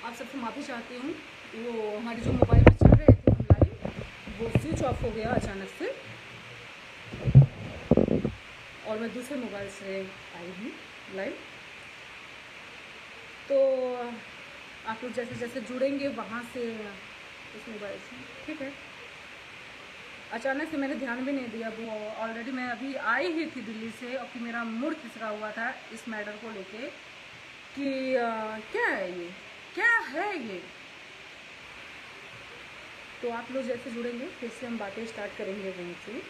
आप सबसे माफ़ी चाहती हूँ। वो हमारे जो मोबाइल में चल रहे थे हम लाइव, वो स्विच ऑफ हो गया अचानक से और मैं दूसरे मोबाइल से आई हूँ लाइव। तो आप लोग जैसे जैसे जुड़ेंगे वहाँ से उस मोबाइल से, ठीक है। अचानक से मैंने ध्यान भी नहीं दिया, वो ऑलरेडी मैं अभी आई ही थी दिल्ली से और कि मेरा मूड खिसका हुआ था इस मैटर को लेके कि क्या है ये, क्या है ये। तो आप लोग जैसे जुड़ेंगे फिर से हम बातें स्टार्ट करेंगे वहीं से।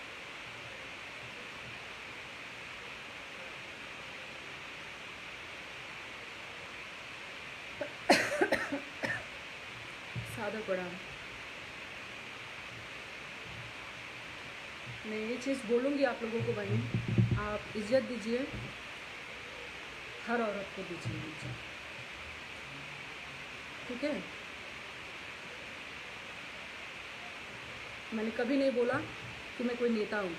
सादा पड़ा। मैं ये चीज़ बोलूँगी आप लोगों को, भाई आप इज्जत दीजिए, हर औरत को दीजिए इज्जत, ठीक है। मैंने कभी नहीं बोला कि मैं कोई नेता हूँ,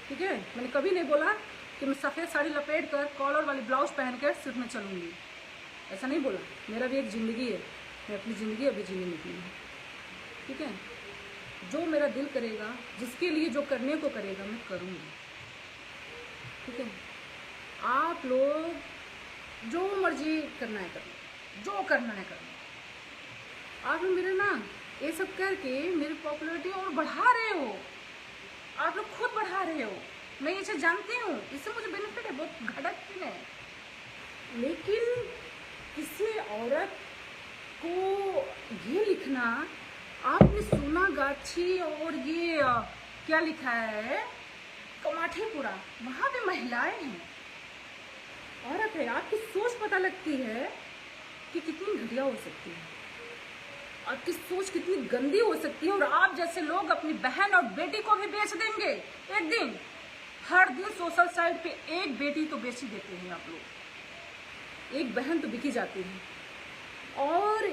ठीक है। मैंने कभी नहीं बोला कि मैं सफ़ेद साड़ी लपेट कर कॉलर वाली ब्लाउज पहन कर सिर्फ में चलूँगी, ऐसा नहीं बोला। मेरा भी एक ज़िंदगी है, मैं अपनी ज़िंदगी अभी जीने निकली हूँ, ठीक है। जो मेरा दिल करेगा, जिसके लिए जो करने को करेगा मैं करूँगी, ठीक है। आप लोग जो मर्जी करना है करना, जो करना है करना। आप लोग मेरे ना ये सब करके मेरी पॉपुलैरिटी और बढ़ा रहे हो, आप लोग खुद बढ़ा रहे हो। मैं ये चीज़ जानती हूँ, इससे मुझे बेनिफिट है, बहुत घटक भी है। लेकिन किसी औरत को ये लिखना, आपने सोनागाछी और ये क्या लिखा है कमाठीपुरा, वहाँ भी महिलाएं हैं, औरत है। आपकी सोच पता लगती है कि कितनी घटिया हो सकती है, आपकी सोच कितनी गंदी हो सकती है। और आप जैसे लोग अपनी बहन और बेटी को भी बेच देंगे एक दिन। हर दिन सोशल साइट पे एक बेटी तो बेच ही देते हैं आप लोग, एक बहन तो बिकी जाती है। और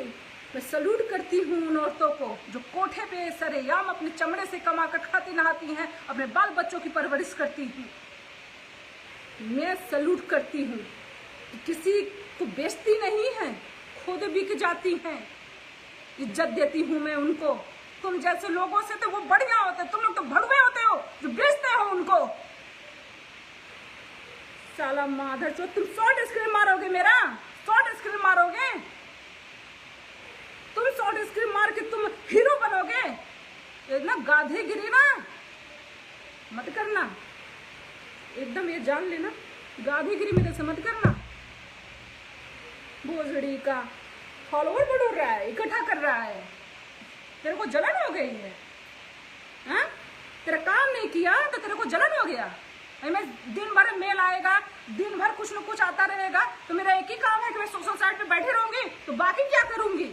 मैं सल्यूट करती हूँ उन औरतों को जो कोठे पे सरेआम अपने चमड़े से कमा कर खाती नहाती हैं, अपने बाल बच्चों की परवरिश करती हैं। मैं सल्यूट करती हूँ, किसी को बेचती नहीं है, खुद बिक जाती हैं। इज्जत देती हूँ मैं उनको। तुम जैसे लोगों से तो वो बढ़िया होते, तुम लोग तो भड़वे होते हो जो बेचते हो उनको। साला माधर चो, तुम शॉर्ट स्क्रीन मारोगे मेरा, शॉर्ट स्क्रीन मारोगे तुम, शॉर्ट स्क्रीन मार के तुम हीरो बनोगे। ना गाधेगिरी ना मत करना, एकदम ये जान लेना, गाधेगिरी मेरे से मत करना। भोसड़ी का फॉलोवर बढ़ रहा है, इकट्ठा कर रहा है, तेरे को जलन हो गई है, हाँ? तेरा काम नहीं किया तो तेरे को जलन हो गया। मैं दिन भर मेल आएगा, दिन भर कुछ न कुछ आता रहेगा, तो मेरा एक ही काम है कि मैं सोशल साइट पे बैठी रहूंगी, तो बाकी क्या करूंगी।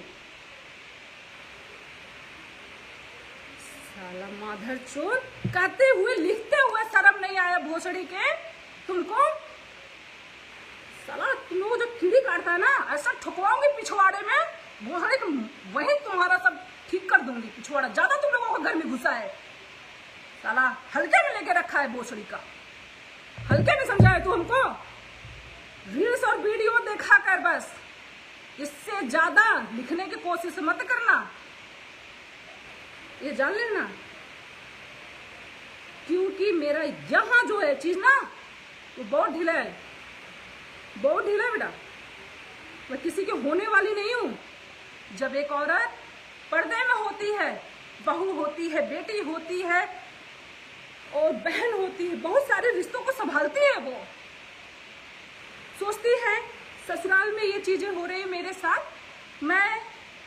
साला माधर चोर, कहते हुए लिखते हुए शर्म नहीं आया भोसड़ी के तुमको। साला तुम लोग जो कीड़ी काटता है ना, ऐसा ठुकवाऊंगी पिछवाड़े में भोसड़ी, वही तुम्हारा सब ठीक कर दूंगी। पिछवाड़ा ज्यादा तुम लोगों को घर में घुसा है, साला हल्के में लेके रखा है भोसड़ी का, हल्के में समझा है तू हमको। रील्स और वीडियो देखा कर बस, इससे ज्यादा लिखने की कोशिश मत करना, ये जान लेना। क्योंकि मेरा यहाँ जो है चीज ना, वो बहुत ढीला है, बहुत ढीला है बेटा। मैं किसी की होने वाली नहीं हूं। जब एक औरत पर्दे में होती है, बहू होती है, बेटी होती है और बहन होती है, बहुत सारे रिश्तों को संभालती है, वो सोचती है ससुराल में ये चीजें हो रही है मेरे साथ, मैं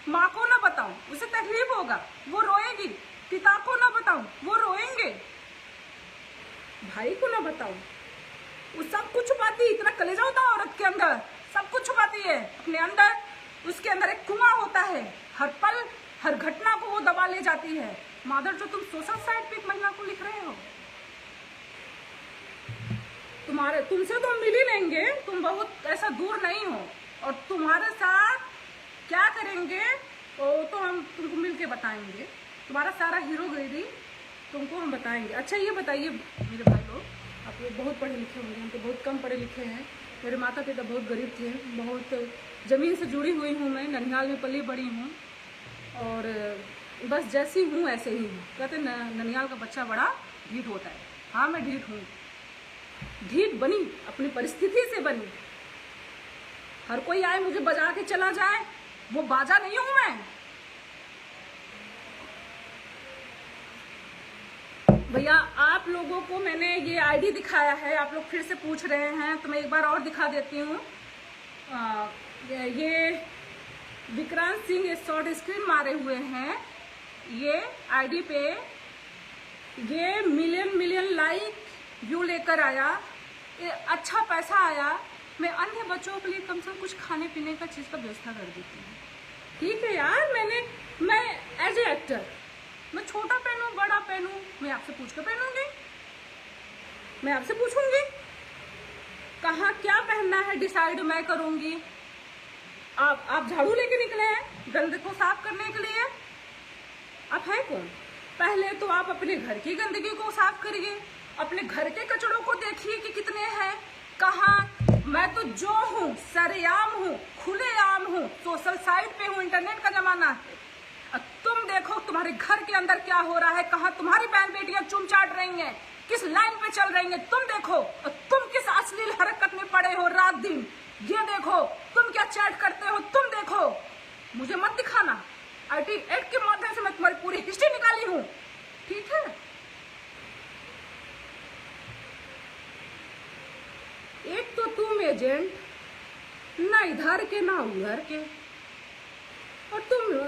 माँ को ना बताऊं, उसे तकलीफ होगा, वो रोएगी। पिता को ना बताऊं, वो रोएंगे। भाई को ना बताऊं, वो सब कुछ छुपाती है। इतना कलेजा होता है औरत के अंदर, सब कुछ छुपाती है अपने अंदर। उसके अंदर एक कुआं होता है, हर पल हर घटना को वो दबा ले जाती है। मादर जो तुम सोशल साइट पे एक महिला को लिख रहे हो, तुमसे तो हम मिल ही लेंगे, तुम बहुत ऐसा दूर नहीं हो। और तुम्हारे साथ क्या करेंगे तो हम तुमको मिल के बताएंगे, तुम्हारा सारा हीरोगिरी तुमको हम बताएंगे। अच्छा ये बताइए मेरे भाई लोग, आप लोग बहुत पढ़े लिखे होंगे, हम तो बहुत कम पढ़े लिखे हैं, मेरे माता पिता बहुत गरीब थे, बहुत ज़मीन से जुड़ी हुई हूँ मैं, ननिहाल में पली बड़ी हूँ और बस जैसी हूँ ऐसे ही हूँ। कहते ननिहाल का बच्चा बड़ा ढीठ होता है। हाँ मैं ढीठ हूँ, ढीठ बनी, अपनी परिस्थिति से बनी। हर कोई आए मुझे बजा के चला जाए, वो बाजा नहीं हूँ मैं। भैया आप लोगों को मैंने ये आईडी दिखाया है, आप लोग फिर से पूछ रहे हैं तो मैं एक बार और दिखा देती हूँ। ये विक्रांत सिंह ये शॉर्ट स्क्रीन मारे हुए हैं। ये आईडी पे ये मिलियन लाइक व्यू लेकर आया, ये अच्छा पैसा आया। मैं अन्य बच्चों के लिए कम से कम कुछ खाने पीने का चीज़ का व्यवस्था कर देती हूँ। ठीक है यार, मैं एज ए एक्टर मैं छोटा पहनूं बड़ा पहनूं, मैं आपसे पूछ कर पहनूंगी, मैं आपसे पूछूंगी कहाँ क्या पहनना है, डिसाइड मैं करूंगी। आप झाड़ू लेके निकले हैं गंदगी को साफ करने के लिए? आप हैं कौन? पहले तो आप अपने घर की गंदगी को साफ करिए, अपने घर के कचड़ों को देखिए कि कितने हैं, कहाँ। मैं तो जो हूँ सरेआम हूँ, खुलेआम हूँ, सोशल साइट पे हूँ, इंटरनेट का जमाना है। तुम देखो तुम्हारे घर के अंदर क्या हो रहा है, कहाँ तुम्हारी बहन बेटियां चुम चाट रही हैं, किस लाइन पे चल रही हैं, तुम देखो। और तुम किस अश्लील हरकत में पड़े हो रात दिन, ये देखो। तुम क्या चैट करते हो, तुम देखो। मुझे मत दिखाना। IT एक्ट के माध्यम से मैं तुम्हारी पूरी हिस्ट्री निकाली हूँ, ठीक है। एक तो तुम एजेंट ना इधर के ना उधर के, और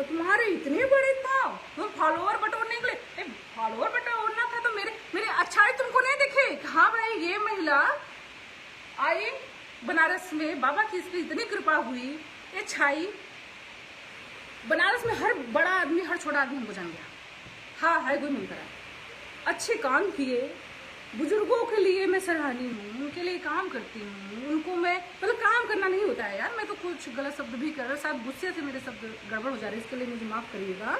तुम्हारे इतने बड़े था, तुम फॉलोअर बटोरने के लिए, फॉलोअर बटोरना था तो मेरे अच्छाई तुमको नहीं दिखे। हाँ भाई ये महिला आई बनारस में, बाबा की इसकी इतनी कृपा हुई, ये छाई बनारस में, हर बड़ा आदमी हर छोटा आदमी हमको जान गया। हाँ है कोई मन करा, अच्छे काम किए, बुजुर्गों के लिए मैं सराहनीय हूँ, उनके लिए काम करती हूँ। उनको मैं मतलब काम करना नहीं होता है यार, मैं तो कुछ गलत शब्द भी कर रहा, शायद गुस्से से मेरे शब्द गड़बड़ हो जा रहे, इसके लिए मुझे माफ़ करिएगा।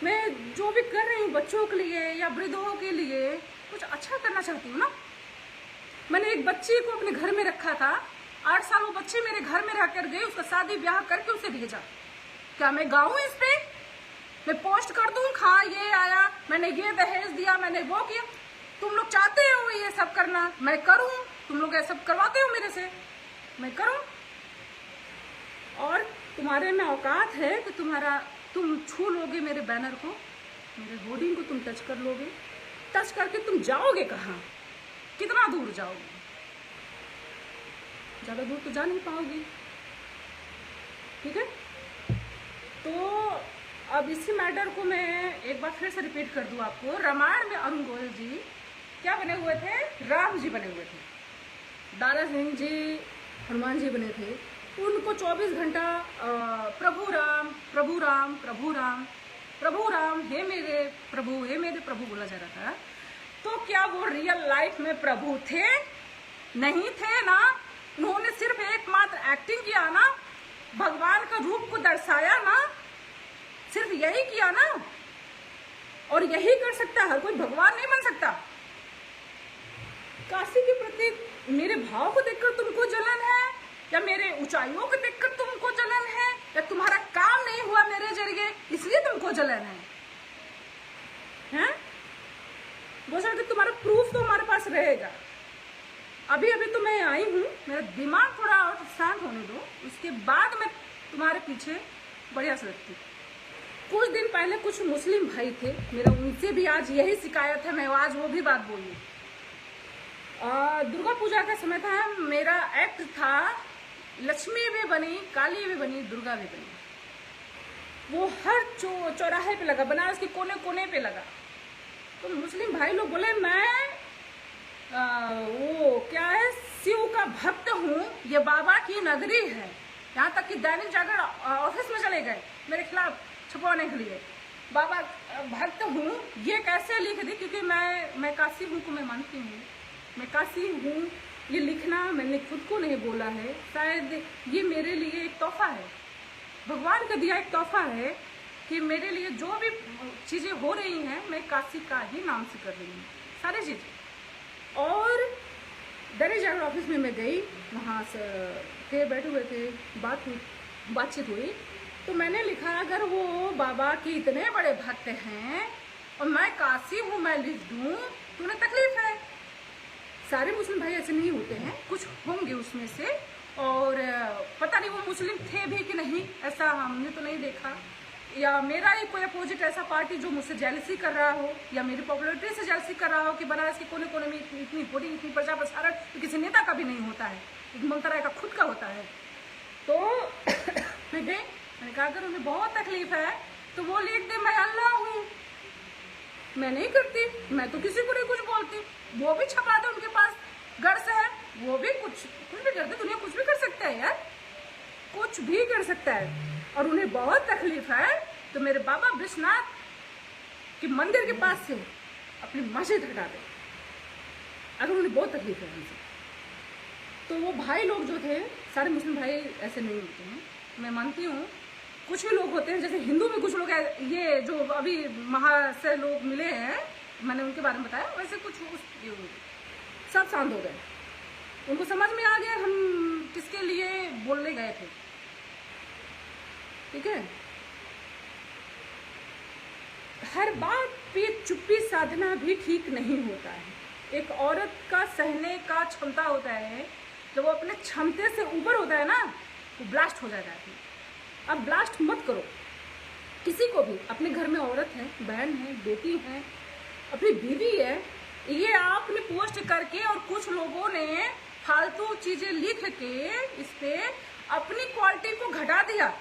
मैं जो भी कर रही हूँ बच्चों के लिए या वृद्धों के लिए कुछ अच्छा करना चाहती हूँ ना। मैंने एक बच्ची को अपने घर में रखा था, 8 साल वो बच्ची मेरे घर में रह कर गई, उसका शादी ब्याह करके उसे भेजा। क्या मैं गाऊँ इस पे? मैं पोस्ट कर दूँ, हाँ ये आया, मैंने ये दहेज दिया, मैंने वो किया। तुम लोग चाहते हो ये सब करना, मैं करूं। तुम लोग ये सब करवाते हो मेरे से, मैं करूं। और तुम्हारे में औकात है कि तुम छू लोगे मेरे बैनर को, मेरे होर्डिंग को तुम टच कर लोगे। टच करके तुम जाओगे कहाँ, कितना दूर जाओगे? ज़्यादा दूर तो जा नहीं पाओगी, ठीक है। तो अब इसी मैटर को मैं एक बार फिर से रिपीट कर दूं आपको। रामायण में अरुण गोयल जी क्या बने हुए थे? राम जी बने हुए थे। दारा सिंह जी हनुमान जी बने थे। उनको 24 घंटा प्रभु राम प्रभु राम प्रभु राम प्रभु राम, हे मेरे प्रभु बोला जा रहा था। तो क्या वो रियल लाइफ में प्रभु थे? नहीं थे ना। उन्होंने सिर्फ एकमात्र एक्टिंग किया ना, भगवान का रूप को दर्शाया ना, सिर्फ यही किया ना। और यही कर सकता, हर कोई भगवान नहीं बन सकता। काशी के प्रति मेरे भाव को देखकर तुमको जलन है, या मेरे ऊंचाइयों को देखकर तुमको जलन है, या तुम्हारा काम नहीं हुआ मेरे जरिए इसलिए तुमको जलन है? बशर्ते तुम्हारा प्रूफ तो हमारे पास रहेगा। अभी तो मैं आई हूँ, मेरा दिमाग थोड़ा और शांत होने दो, उसके बाद मैं तुम्हारे पीछे बढ़िया से लगती। कुछ दिन पहले कुछ मुस्लिम भाई थे मेरा, उनसे भी आज यही शिकायत है, मैं आज वो भी बात बोली। दुर्गा पूजा का समय था, मेरा एक्ट था, लक्ष्मी भी बनी, काली भी बनी, दुर्गा भी बनी। वो हर चौराहे पे लगा, बनारस के कोने कोने पे लगा। तो मुस्लिम भाई लोग बोले मैं वो क्या है, शिव का भक्त हूँ, ये बाबा की नगरी है। यहाँ तक कि दैनिक जागरण ऑफिस में चले गए मेरे खिलाफ छुपवाने के लिए। बाबा भक्त हूँ ये कैसे लिख दी, क्योंकि मैं काशी हूँ को मैं मानती हूँ, मैं काशी हूँ। ये लिखना मैंने खुद को नहीं बोला है, शायद ये मेरे लिए एक तोहफा है, भगवान का दिया एक तोहफा है कि मेरे लिए जो भी चीज़ें हो रही हैं मैं काशी का ही नाम से कर रही हूँ सारी चीज़ें। और दैनिक जागरण ऑफिस में मैं गई, वहाँ से थे बैठे हुए थे, बातचीत हुई, तो मैंने लिखा अगर वो बाबा के इतने बड़े भक्त हैं और मैं काशी हूँ, मैं लिख दूँ तो उन्हें तकलीफ है। सारे मुस्लिम भाई ऐसे नहीं होते हैं, कुछ होंगे उसमें से, और पता नहीं वो मुस्लिम थे भी कि नहीं, ऐसा हमने तो नहीं देखा, या मेरा ही कोई अपोजिट ऐसा पार्टी जो मुझसे जेलसी कर रहा हो या मेरी पॉपुलरिटी से जेलसी कर रहा हो कि बनारस के कोने कोने में इतनी बड़ी इतनी प्रजा प्रसारण तो किसी नेता का भी नहीं होता है, एक ममता राय का खुद का होता है। तो मैं गई, मैंने कहा अगर उन्हें बहुत तकलीफ है तो वो लिख दे मैं अल्लाह हूँ। मैं नहीं करती, मैं तो किसी को नहीं कुछ बोलती, वो भी छपा दे, उनके पास गर्स है, वो भी कुछ भी करते, दुनिया कुछ भी कर सकता है यार, कुछ भी कर सकता है। और उन्हें बहुत तकलीफ है तो मेरे बाबा विश्वनाथ के मंदिर के पास से अपनी मस्जिद हटा दे, अगर उन्हें बहुत तकलीफ है हमसे। तो वो भाई लोग जो थे, सारे मुस्लिम भाई ऐसे नहीं होते हैं, मैं मानती हूँ कुछ भी लोग होते हैं, जैसे हिंदू में कुछ लोग ये जो अभी महाशय लोग मिले हैं, मैंने उनके बारे में बताया, वैसे कुछ सब शांत हो गए, उनको समझ में आ गया हम किसके लिए बोलने गए थे। ठीक है, हर बात पे चुप्पी साधना भी ठीक नहीं होता है। एक औरत का सहने का क्षमता होता है, जब वो अपने क्षमते से ऊपर होता है ना, वो ब्लास्ट हो जाता है। अब ब्लास्ट मत करो किसी को भी, अपने घर में औरत है, बहन है, बेटी है, अपनी बीवी है, ये आपने पोस्ट करके और कुछ लोगों ने फालतू चीजें लिख के इस पे अपनी क्वालिटी को घटा दिया।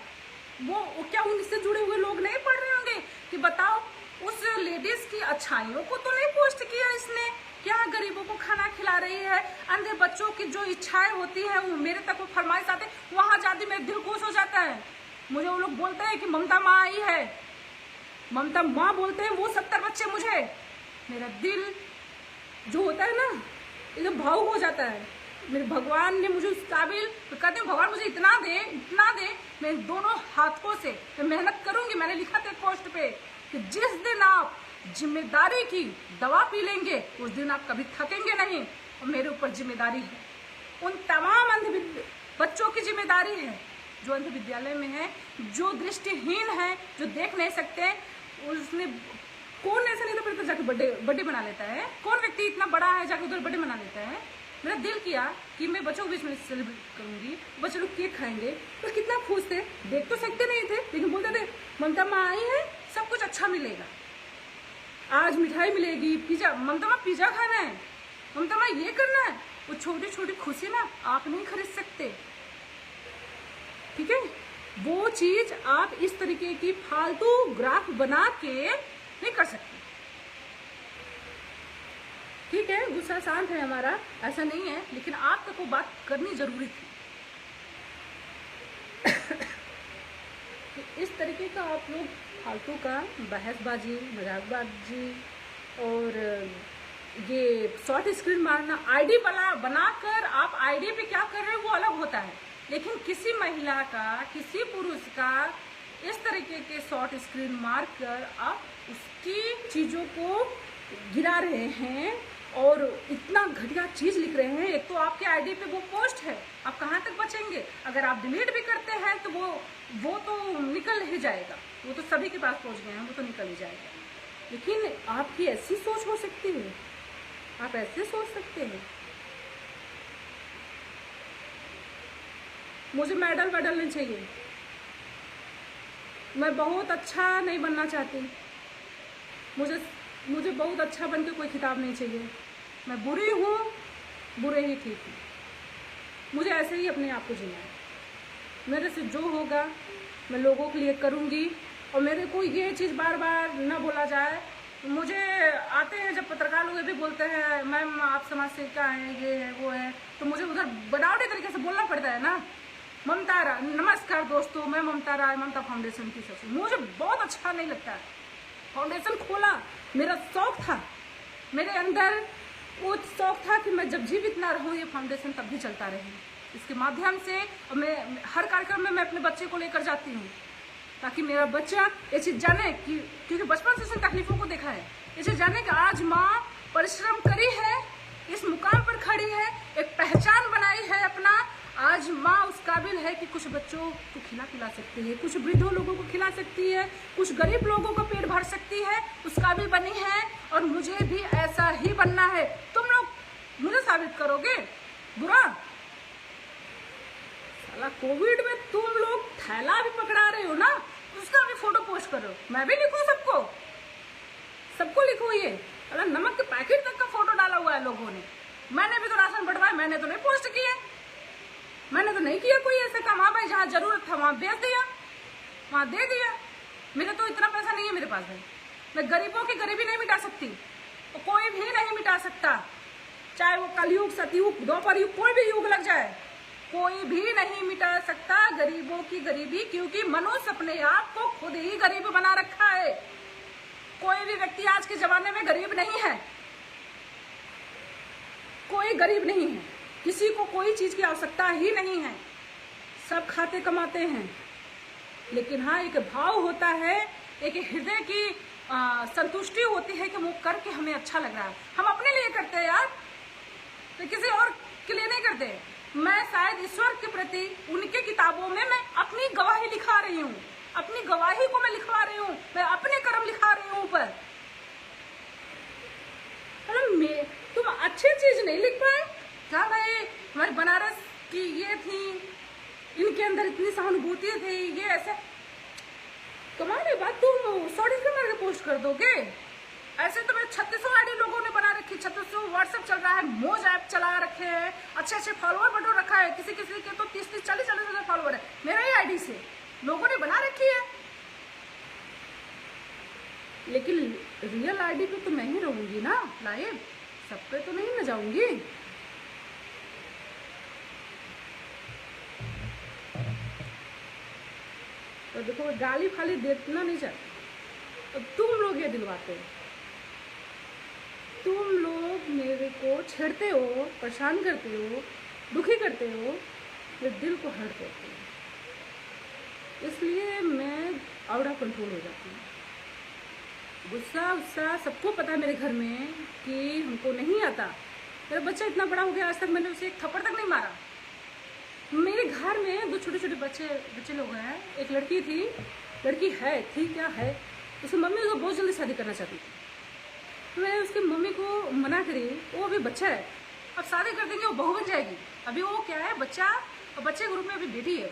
वो क्या उनसे जुड़े हुए लोग नहीं पढ़ रहे होंगे कि बताओ उस लेडीज की अच्छाइयों को तो नहीं पोस्ट किया इसने, क्या गरीबों को खाना खिला रही है, अंधे बच्चों की जो इच्छाएं होती है वो मेरे तक वो फरमाइश आते, वहां जाती मेरा दिल खुश हो जाता है। मुझे वो लोग बोलते हैं कि ममता माँ आई है, ममता माँ बोलते हैं, वो 70 बच्चे, मुझे मेरा दिल जो होता है ना एकदम भावुक हो जाता है। मेरे भगवान ने मुझे उस काबिल, तो कहते हैं भगवान मुझे इतना दे, मैं दोनों हाथों से मैं मेहनत करूंगी। मैंने लिखा था पोस्ट पे कि जिस दिन आप जिम्मेदारी की दवा पी लेंगे उस दिन आप कभी थकेंगे नहीं, और मेरे ऊपर जिम्मेदारी है, उन तमाम अंध बच्चों की जिम्मेदारी है जो अंध विद्यालय में है, जो दृष्टिहीन है, जो देख नहीं सकते। उसने कौन ऐसा नहीं तो जाके बर्थडे बना लेता है, कौन व्यक्ति इतना बड़ा है जाके उधर बर्थडे बना लेता है। मेरा दिल किया कि मैं बच्चों के बीच में सेलिब्रेट करूंगी, बच्चे लोग केक खाएंगे, तो कितना खुश थे, देख तो सकते नहीं थे लेकिन बोलते थे ममता माँ आई है, सब कुछ अच्छा मिलेगा, आज मिठाई मिलेगी, पिज्जा, ममता माँ पिज्जा खाना है, ममता माँ ये करना है। वो छोटी छोटी खुशी ना आप नहीं खरीद सकते, ठीक है। वो चीज आप इस तरीके की फालतू ग्राफ बना के नहीं कर सकते, ठीक है। गुस्सा शांत है हमारा, ऐसा नहीं है, लेकिन आप तक वो बात करनी जरूरी थी। तो इस तरीके का आप लोग फालतू का बहसबाजी, मजाकबाजी और ये शॉर्ट स्क्रीन मारना, आईडी बनाकर आप आईडी पे क्या कर रहे हो वो अलग होता है, लेकिन किसी महिला का, किसी पुरुष का इस तरीके के शॉर्ट स्क्रीन मार कर आप उसकी चीजों को गिरा रहे हैं और इतना घटिया चीज लिख रहे हैं। एक तो आपके आईडी पे वो पोस्ट है, आप कहाँ तक बचेंगे? अगर आप डिलीट भी करते हैं तो वो तो निकल ही जाएगा, वो तो सभी के पास पहुंच गए हैं, वो तो निकल ही जाएगा। लेकिन आपकी ऐसी सोच हो सकती है, आप ऐसे सोच सकते हैं। मुझे मेडल नहीं चाहिए, मैं बहुत अच्छा नहीं बनना चाहती, मुझे बहुत अच्छा बन के कोई खिताब नहीं चाहिए, मैं बुरी हूँ, बुरे ही ठीक हूँ, मुझे ऐसे ही अपने आप को जीना है। मेरे से जो होगा मैं लोगों के लिए करूँगी, और मेरे को ये चीज़ बार बार न बोला जाए। मुझे आते हैं जब पत्रकार लोग भी बोलते हैं मैम आप समाज सेविका हैं, ये है वो है, तो मुझे उधर बनावटी तरीके से बोलना पड़ता है ना। ममता राय, नमस्कार दोस्तों, मैं ममता राय, ममता फाउंडेशन की सचिव। मुझे बहुत अच्छा नहीं लगता है, फाउंडेशन खोला मेरा शौक था, मेरे अंदर वो शौक था कि मैं जब जीवित ना रहूं ये फाउंडेशन तब भी चलता रहे। इसके माध्यम से मैं हर कार्यक्रम में मैं अपने बच्चे को लेकर जाती हूँ, ताकि मेरा बच्चा ये चीज़ जाने कि, क्योंकि बचपन से उसने तकलीफों को देखा है, ये चीज़ जाने कि आज माँ परिश्रम करी है इस मुकाम पर खड़ी है, एक पहचान बनाई है अपना। आज माँ उस काबिल है कि कुछ बच्चों को खिला सकती है, कुछ वृद्धों लोगों को खिला सकती है, कुछ गरीब लोगों को पेट भर सकती है, उस काबिल बनी है। और मुझे भी ऐसा ही बनना है। तुम लोग मुझे साबित करोगे बुरा? साला कोविड में तुम लोग थैला भी पकड़ा रहे हो ना, उसका भी फोटो पोस्ट करो। मैं भी लिखूं सबको लिखूं ये? अरे नमक के पैकेट तक का फोटो डाला हुआ है लोगों ने। मैंने भी तो राशन बढ़वाया, मैंने तो नहीं पोस्ट किया, मैंने तो नहीं किया कोई ऐसा काम। हाँ भाई, जहाँ जरूरत था वहां बेच दिया, वहां दे दिया। मेरे तो इतना पैसा नहीं है मेरे पास भाई, मैं गरीबों की गरीबी नहीं मिटा सकती, तो कोई भी नहीं मिटा सकता। चाहे वो कलयुग, सतयुग, द्वापर युग, कोई भी युग लग जाए, कोई भी नहीं मिटा सकता गरीबों की गरीबी, क्योंकि मनुष्य अपने आप को खुद ही गरीब बना रखा है। कोई भी व्यक्ति आज के जमाने में गरीब नहीं है, कोई गरीब नहीं है, किसी को कोई चीज की आवश्यकता ही नहीं है, सब खाते कमाते हैं। लेकिन हाँ, एक भाव होता है, एक हृदय की संतुष्टि होती है कि वो करके हमें अच्छा लग रहा है। हम अपने लिए करते हैं यार, तो किसी और के लिए नहीं करते। मैं शायद ईश्वर के प्रति उनके किताबों में मैं अपनी गवाही लिखा रही हूँ, अपनी गवाही को मैं लिखवा रही हूँ, मैं अपने कर्म लिखा रही हूँ ऊपर। तुम अच्छी चीज नहीं लिख पाए क्या भाई? हमारे बनारस की ये थी, इनके अंदर इतनी सहानुभूति थी, ये ऐसे तुम्हारे बात तुम 100 मार के पोस्ट कर दोगे? ऐसे तो मेरे 3600 आईडी लोगों ने बना रखी, 3600 व्हाट्सएप चल रहा है, मोज ऐप चला रखे हैं, अच्छे फॉलोअर बटो रखा है, किसी के तो 30-40 हजार फॉलोअर है मेरा ही आईडी से लोगों ने बना रखी है। लेकिन रियल आईडी पे तो मैं ही रहूंगी ना लाइव, सब पे तो नहीं मैं जाऊंगी। तो देखो, गाली खाली देना नहीं चाहते, तो तुम लोग ये दिलवाते हो, तुम लोग मेरे को छेड़ते हो, परेशान करते हो, दुखी करते हो, मेरे दिल को हर्ट करते हो। इसलिए मैं आउट ऑफ कंट्रोल हो जाती हूँ। गुस्सा सबको पता है मेरे घर में कि हमको नहीं आता। मेरा बच्चा इतना बड़ा हो गया, आज तक मैंने उसे एक थप्पड़ तक नहीं मारा। मेरे घर में 2 छोटे बच्चे लोग हैं। एक लड़की थी क्या है, उसकी मम्मी उसको बहुत जल्दी शादी करना चाहती थी, तो मैंने उसकी मम्मी को मना करी। वो अभी बच्चा है, अब शादी कर देंगे वो बहू बन जाएगी। अभी वो क्या है, बच्चा, और बच्चे के रूप में अभी बेटी है,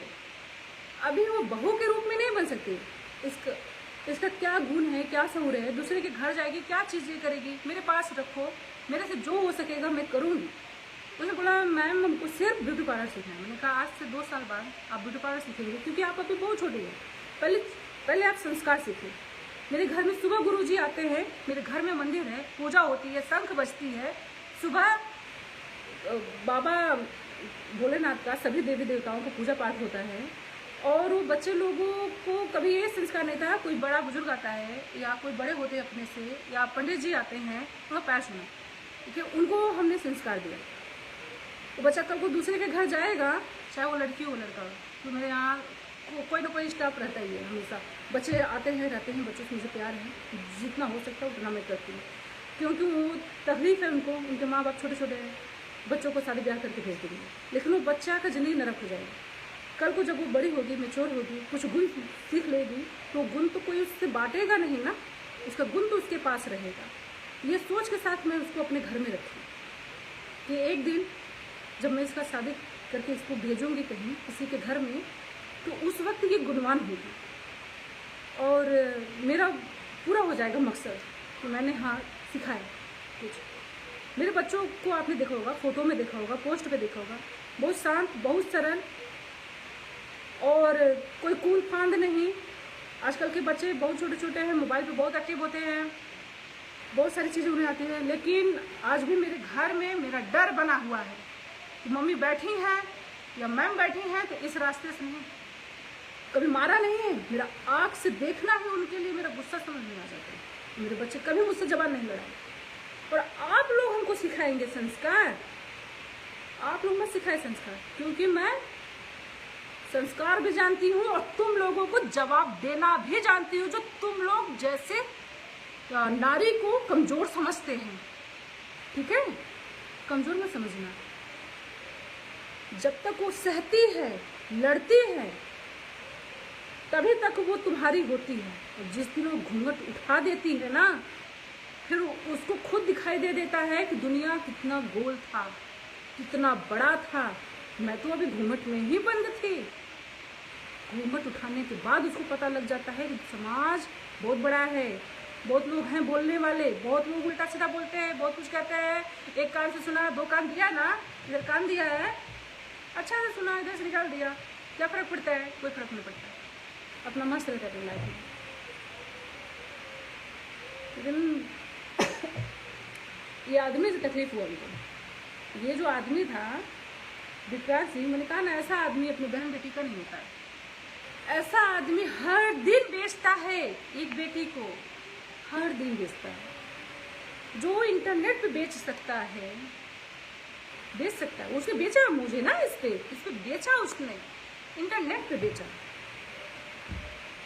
अभी वो बहू के रूप में नहीं बन सकती। इसका क्या गुण है, क्या शऊर है, दूसरे के घर जाएगी, क्या चीज़ ये करेगी, मेरे पास रखो, मेरे से जो हो सकेगा मैं करूँगी। उसने बोला मैम हमको सिर्फ ब्यूटी पार्लर सीखना है। मैंने कहा आज से 2 साल बाद आप ब्यूटी पार्लर सीखेंगे, क्योंकि आप अभी बहुत छोटे हैं, पहले आप संस्कार सीखें। मेरे घर में सुबह गुरुजी आते हैं, मेरे घर में मंदिर है, पूजा होती है, शंख बजती है, सुबह बाबा भोलेनाथ का, सभी देवी देवताओं का पूजा पाठ होता है। और वो बच्चे लोगों को कभी ये संस्कार नहीं था, कोई बड़ा बुजुर्ग आता है या कोई बड़े होते हैं अपने से, या पंडित जी आते हैं, उनका पैर छूना, ठीक है, उनको हमने संस्कार दिया। तो बच्चा कल को दूसरे के घर जाएगा, चाहे वो लड़की हो लड़का हो, तो मेरे यहाँ कोई ना कोई स्टाफ रहता ही है हमेशा। बच्चे आते हैं रहते हैं, बच्चों से मुझे प्यार है, जितना हो सकता है उतना मैं करती हूँ, क्योंकि वो तकलीफ है उनको, उनके माँ बाप छोटे छोटे हैं, बच्चों को शादी ब्याह करके भेज देंगे, लेकिन वो बच्चा का जिंदगी नरक हो जाएगा। कल को जब वो बड़ी होगी, मैच्योर होगी, कुछ गुण सीख लेगी, तो गुण तो कोई उससे बांटेगा नहीं ना, उसका गुण तो उसके पास रहेगा। ये सोच के साथ मैं उसको अपने घर में रखी कि एक दिन जब मैं इसका शादी करके इसको भेजूंगी कहीं किसी के घर में, तो उस वक्त ये गुणवान होगी और मेरा पूरा हो जाएगा मकसद कि मैंने सिखाया कुछ। मेरे बच्चों को आपने देखा होगा, फोटो में देखा होगा, पोस्ट पे देखा होगा, बहुत शांत, बहुत सरल, और कोई कूद फांद नहीं। आजकल के बच्चे बहुत छोटे छोटे हैं, मोबाइल पे बहुत एक्टिव होते हैं, बहुत सारी चीज़ें उन्हें आती हैं, लेकिन आज भी मेरे घर में मेरा डर बना हुआ है कि मम्मी बैठी हैं या मैम बैठी हैं तो इस रास्ते से नहीं, कभी मारा नहीं है, मेरा आँख से देखना है उनके लिए मेरा गुस्सा समझ में आ जाता है। मेरे बच्चे कभी मुझसे जबान नहीं लड़ाए, और आप लोग हमको सिखाएंगे संस्कार, आप लोग मत सिखाए संस्कार, क्योंकि मैं संस्कार भी जानती हूँ और तुम लोगों को जवाब देना भी जानती हूँ, जो तुम लोग जैसे नारी को कमजोर समझते हैं, ठीक है। कमज़ोर मत समझना। जब तक वो सहती है, लड़ती है, तभी तक वो तुम्हारी होती है। और जिस दिन वो घूंघट उठा देती है ना, फिर उसको खुद दिखाई दे देता है कि दुनिया कितना गोल था, कितना बड़ा था। मैं तो अभी घूंघट में ही बंद थी। घूंघट उठाने के बाद उसको पता लग जाता है कि समाज बहुत बड़ा है, बहुत लोग हैं बोलने वाले, बहुत लोग उल्टा सीधा बोलते हैं, बहुत कुछ कहते हैं। एक कान से सुना, दो कान दिया ना, इधर कान दिया है, अच्छा से सुना, इधर से निकाल दिया, क्या फ़र्क पड़ता है? कोई फ़र्क नहीं पड़ता, अपना मस्त रहता है लाइफ में। लेकिन ये आदमी से तकलीफ हुआ उनको। ये जो आदमी था विकास सिंह, मैंने कहा ना, ऐसा आदमी अपनी बहन बेटी का नहीं होता है। ऐसा आदमी हर दिन बेचता है एक बेटी को, हर दिन बेचता है। जो इंटरनेट पे बेच सकता है, बेच सकता है। उसने बेचा मुझे ना, इस पे बेचा, उसने इंटरनेट पे बेचा।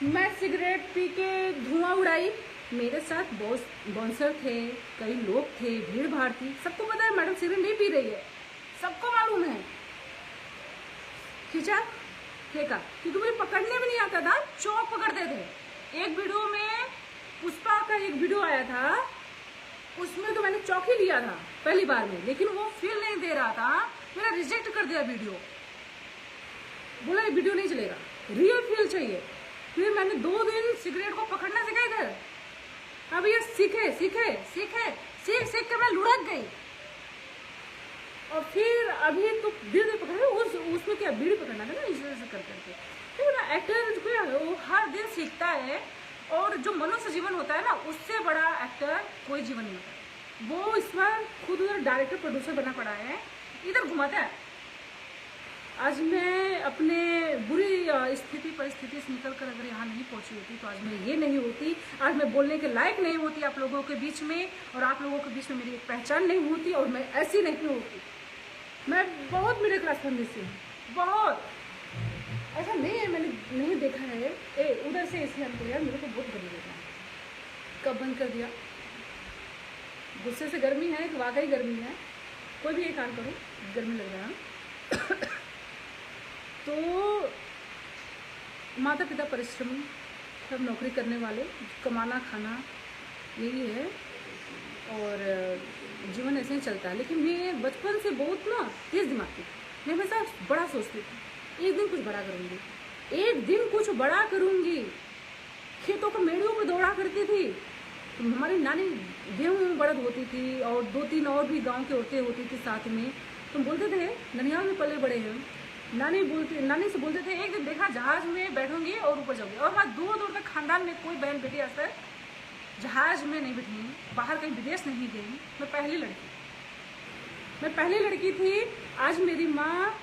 मैं सिगरेट पी के धुआं उड़ाई, मेरे साथ बहुत बाउंसर थे, कई लोग थे, भीड़ भाड़ थी, सबको पता है मैडम सिगरेट नहीं पी रही है, सबको मालूम है। खींचा, फेंका, क्योंकि मुझे पकड़ने भी नहीं आता था, चौक पकड़ते थे। एक वीडियो में पुष्पा का एक वीडियो आया था, उसमें तो मैंने चौक ही लिया था पहली बार में, लेकिन वो फील नहीं दे रहा था, मेरा रिजेक्ट कर दिया वीडियो। बोला ये वीडियो नहीं चलेगा, रियल फील चाहिए। फिर मैंने 2 दिन सिगरेट को पकड़ना सीखा इधर। अब ये सीखे सीख के मैं लुढ़क गई। और फिर अभी तो धीरे पकड़, उसमें क्या बीड़ी पकड़ना था ना, इस वजह से कर करके। फिर ना एक्टर जो है वो हर दिन सीखता है, और जो मनुष्य जीवन होता है ना, उससे बड़ा एक्टर कोई जीवन नहीं होता। वो इस बार खुद उधर डायरेक्टर प्रोड्यूसर बना पड़ा है, इधर घुमाता है। आज मैं अपने बुरी स्थिति परिस्थिति से निकल कर अगर यहाँ नहीं पहुँची होती तो आज मैं ये नहीं होती, आज मैं बोलने के लायक नहीं होती आप लोगों के बीच में, और आप लोगों के बीच में मेरी एक पहचान नहीं होती, और मैं ऐसी नहीं होती। मैं बहुत मिडिल क्लास फैमिली से हूँ, बहुत। ऐसा नहीं है मैंने नहीं देखा है। उधर से इसलिए हमको यार मेरे को बहुत गर्मी लग रहा है। कब बंद कर दिया? गुस्से से गर्मी है कि वाकई गर्मी है? कोई भी ये काम करो, गर्मी लग रहा है। तो माता पिता परिश्रमी, सब नौकरी करने वाले, कमाना खाना यही है, और जीवन ऐसे ही चलता है। लेकिन मैं बचपन से बहुत ना तेज दिमाग थी, मैं हमेशा बड़ा सोचती थी, एक दिन कुछ बड़ा करूँगी, एक दिन कुछ बड़ा करूँगी। खेतों को मेड़ियों में दौड़ा करती थी, तो हमारी नानी गेहूँ में बड़द होती थी, और 2-3 और भी गांव के औरतें होती थी साथ में। तुम बोलते थे ननिहाल में पले बड़े हैं, नानी से बोलते थे एक दिन देखा जहाज में बैठूंगी और ऊपर जाऊंगी। और मैं दूर दूर तक खानदान में कोई बहन बेटी आज तक जहाज में नहीं बैठी, बाहर कहीं विदेश नहीं गई। मैं पहली लड़की थी। आज मेरी माँ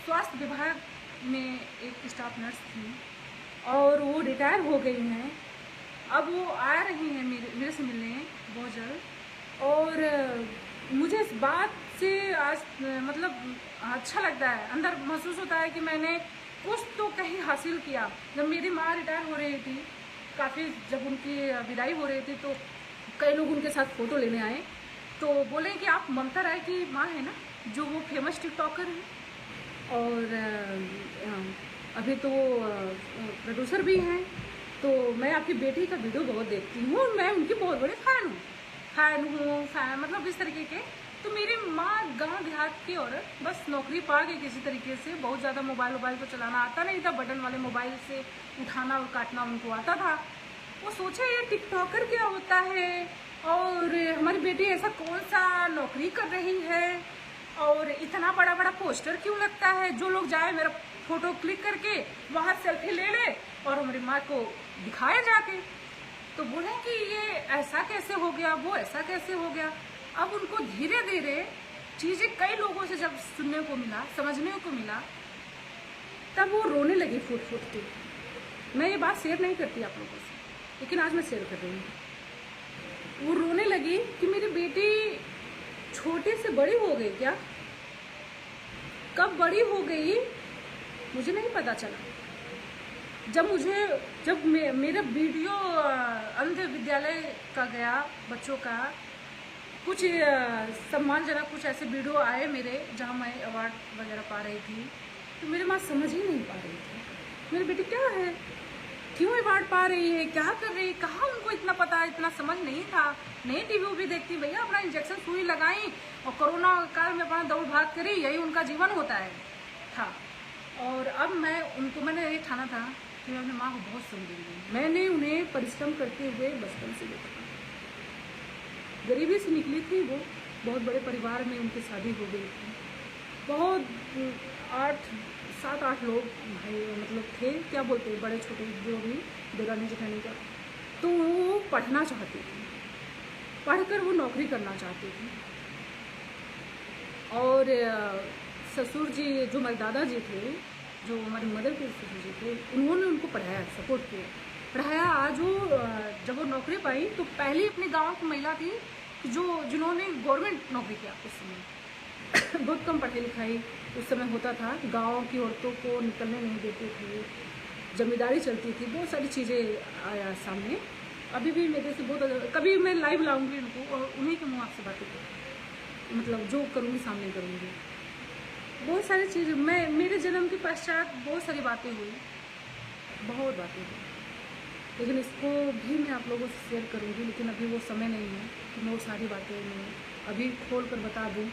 स्वास्थ्य विभाग में एक स्टाफ नर्स थी, और वो रिटायर हो गई हैं। अब वो आ रही हैं मेरे से मिलने बहुत जल्द, और मुझे इस बात से आज मतलब अच्छा लगता है, अंदर महसूस होता है कि मैंने कुछ तो कहीं हासिल किया। जब मेरी माँ रिटायर हो रही थी, काफ़ी जब उनकी विदाई हो रही थी, तो कई लोग उनके साथ फ़ोटो लेने आए, तो बोले कि आप ममता राय की माँ है ना, जो वो फेमस टिकटॉकर है, और अभी तो प्रोड्यूसर भी हैं। तो मैं आपकी बेटी का वीडियो बहुत देखती हूँ, मैं उनकी बहुत बड़ी फ़ैन हूँ, मतलब इस तरीके के। तो मेरी माँ गांव देहात की औरत, बस नौकरी पा गई किसी तरीके से, बहुत ज़्यादा मोबाइल तो चलाना आता नहीं था, बटन वाले मोबाइल से उठाना और काटना उनको आता था। वो सोचे ये टिकटॉकर क्या होता है, और हमारी बेटी ऐसा कौन सा नौकरी कर रही है, और इतना बड़ा बड़ा पोस्टर क्यों लगता है, जो लोग जाए मेरा फ़ोटो क्लिक करके वहाँ सेल्फी ले ले और हमारी माँ को दिखाए जाके। तो बोले कि ये ऐसा कैसे हो गया, वो ऐसा कैसे हो गया। अब उनको धीरे धीरे चीज़ें कई लोगों से जब सुनने को मिला, समझने को मिला, तब वो रोने लगी फूट के। मैं ये बात शेयर नहीं करती आप लोगों से, लेकिन आज मैं शेयर कर रही हूँ। वो रोने लगी कि मेरी बेटी छोटे से बड़ी हो गई क्या, कब बड़ी हो गई मुझे नहीं पता चला। जब मेरा वीडियो अंध विद्यालय का गया बच्चों का, कुछ सम्मानजनक कुछ ऐसे वीडियो आए मेरे जहाँ मैं अवार्ड वगैरह पा रही थी, तो मेरे माँ समझ ही नहीं पा रही थी मेरी बेटी क्या है, क्यों अवार्ड पा रही है, क्या कर रही है, कहाँ उनको इतना पता है, इतना समझ नहीं था। नहीं टीवी भी देखती, भैया अपना इंजेक्शन सुई लगाई और कोरोना काल में अपना दौड़ भाग करी, यही उनका जीवन होता है था। और अब मैंने ये ठाना था कि मैं अपनी माँ को बहुत समझूंगी। मैंने उन्हें परिश्रम करते हुए बचपन से देखा, गरीबी से निकली थी वो, बहुत बड़े परिवार में उनकी शादी हो गई थी, बहुत 7-8 लोग भाई मतलब थे, क्या बोलते हैं बड़े छोटे जो भी देवरानी जेठानी का। तो वो पढ़ना चाहती थी, पढ़कर वो नौकरी करना चाहती थी। और ससुर जी जो मेरे दादाजी थे, जो हमारी मदर के ससुर जी थे, उन्होंने उनको पढ़ाया, सपोर्ट किया, पढ़ाया। आज वो जब वो नौकरी पाई तो पहली अपने गांव की महिला थी जिन्होंने गवर्नमेंट नौकरी किया उस समय। बहुत कम पढ़ाई लिखाई उस समय होता था, गांव की औरतों को निकलने नहीं देते थे, जमींदारी चलती थी, बहुत सारी चीज़ें आया सामने। अभी भी मेरे से बहुत, कभी मैं लाइव लाऊंगी उनको और उन्हीं के मुँह आपसे बातें करूँ, मतलब जो करूँगी सामने करूँगी। बहुत सारी चीज़ मेरे जन्म के पश्चात बहुत सारी बातें हुई, बहुत बातें हुई, लेकिन इसको भी मैं आप लोगों से शेयर करूँगी। लेकिन अभी वो समय नहीं है कि मैं वो सारी बातें मैं अभी खोल कर बता दूँ।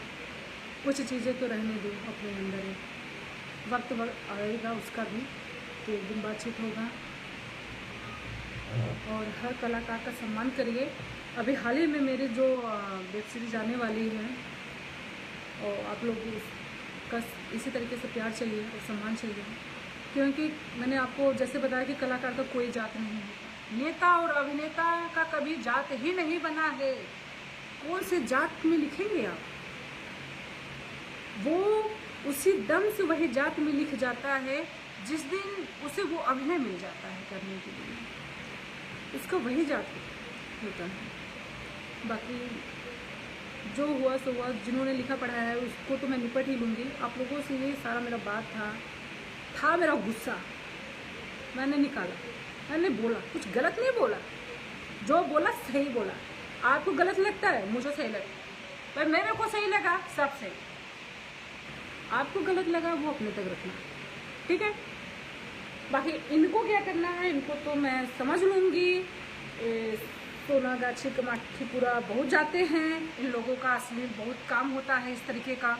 कुछ चीज़ें तो रहने दूँ अपने अंदर, वक्त आएगा उसका भी, तो एक दिन बातचीत होगा। और हर कलाकार का सम्मान करिए। अभी हाल ही में मेरी जो वेब सीरीज आने वाली है, और आप लोग का इसी तरीके से प्यार चाहिए और सम्मान चाहिए, क्योंकि मैंने आपको जैसे बताया कि कलाकार का कोई जात नहीं है। नेता और अभिनेता का कभी जात ही नहीं बना है। कौन से जात में लिखेंगे आप? वो उसी दम से वही जात में लिख जाता है जिस दिन उसे वो अभिनय मिल जाता है करने के लिए, उसका वही जात होता है। बाकी जो हुआ सो हुआ, जिन्होंने लिखा पढ़ा है उसको तो मैं निपट ही लूँगी। आप लोगों से ये सारा मेरा बात था मेरा गुस्सा मैंने निकाला, मैंने बोला, कुछ गलत नहीं बोला, जो बोला सही बोला। आपको गलत लगता है, मुझे सही लगता है, पर मेरे को सही लगा, सब सही। आपको गलत लगा वो अपने तक रखना, ठीक है। बाकी इनको क्या करना है, इनको तो मैं समझ लूँगी। सोनागाछी कमाठीपुरा बहुत जाते हैं, इन लोगों का असली बहुत काम होता है इस तरीके का।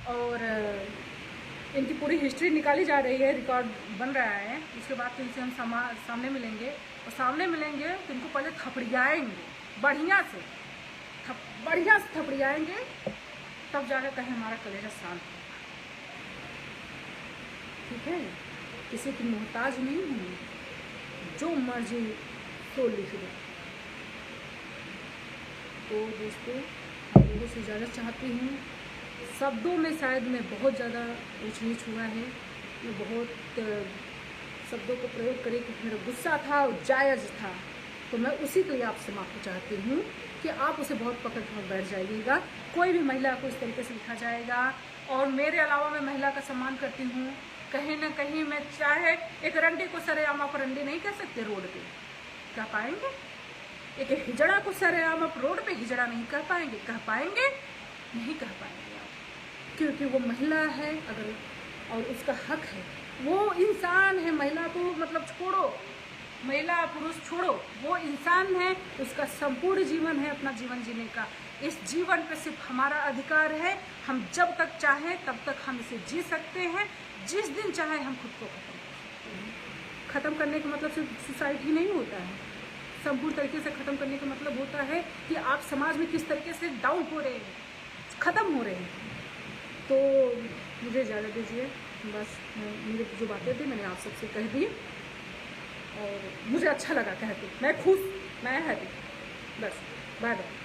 और इनकी पूरी हिस्ट्री निकाली जा रही है, रिकॉर्ड बन रहा है। उसके बाद तो इनसे हम सामने मिलेंगे, और सामने मिलेंगे तो इनको पहले थपड़ियाएंगे, बढ़िया से थपड़ियाएंगे, तब जाकर कहीं हमारा कलेजा शांत होगा, ठीक है। किसी की मोहताज नहीं हूँ, जो मर्जी तो लिख दो। तो दोस्तों, आप लोगों से इजाज़त चाहती हूँ। शब्दों में शायद मैं बहुत ज़्यादा ऊँच नीच हुआ है, मैं बहुत शब्दों को प्रयोग करे कि मेरा गुस्सा था और जायज़ था, तो मैं उसी के लिए आपसे माफ़ी चाहती हूँ कि आप उसे बहुत पकड़ कर बैठ जाइएगा। कोई भी महिला को इस तरीके से लिखा जाएगा। और मेरे अलावा मैं महिला का सम्मान करती हूँ। कहीं ना कहीं मैं चाहे एक रंडी को सरेआम आप रंडी नहीं कह सकते, रोड पे कह पाएंगे? एक हिजड़ा को सरेआम आप रोड पे हिजड़ा नहीं कह पाएंगे? नहीं कह पाएंगे आप, क्योंकि वो महिला है अगर, और उसका हक है, वो इंसान है। महिला को मतलब छोड़ो, महिला पुरुष छोड़ो, वो इंसान है, उसका संपूर्ण जीवन है अपना जीवन जीने का। इस जीवन पे सिर्फ हमारा अधिकार है। हम जब तक चाहें तब तक हम इसे जी सकते हैं, जिस दिन चाहे हम खुद को खत्म कर सकते हैं। ख़त्म करने का मतलब सिर्फ सुसाइड ही नहीं होता है, संपूर्ण तरीके से ख़त्म करने का मतलब होता है कि आप समाज में किस तरीके से डाउन हो रहे हैं, ख़त्म हो रहे हैं। तो मुझे इजाज़त दीजिए, बस मेरी जो बातें थी मैंने आप सबसे कह दी, और मुझे अच्छा लगा कह के, मैं खुश, मैं हैप्पी, बस बाय बाय।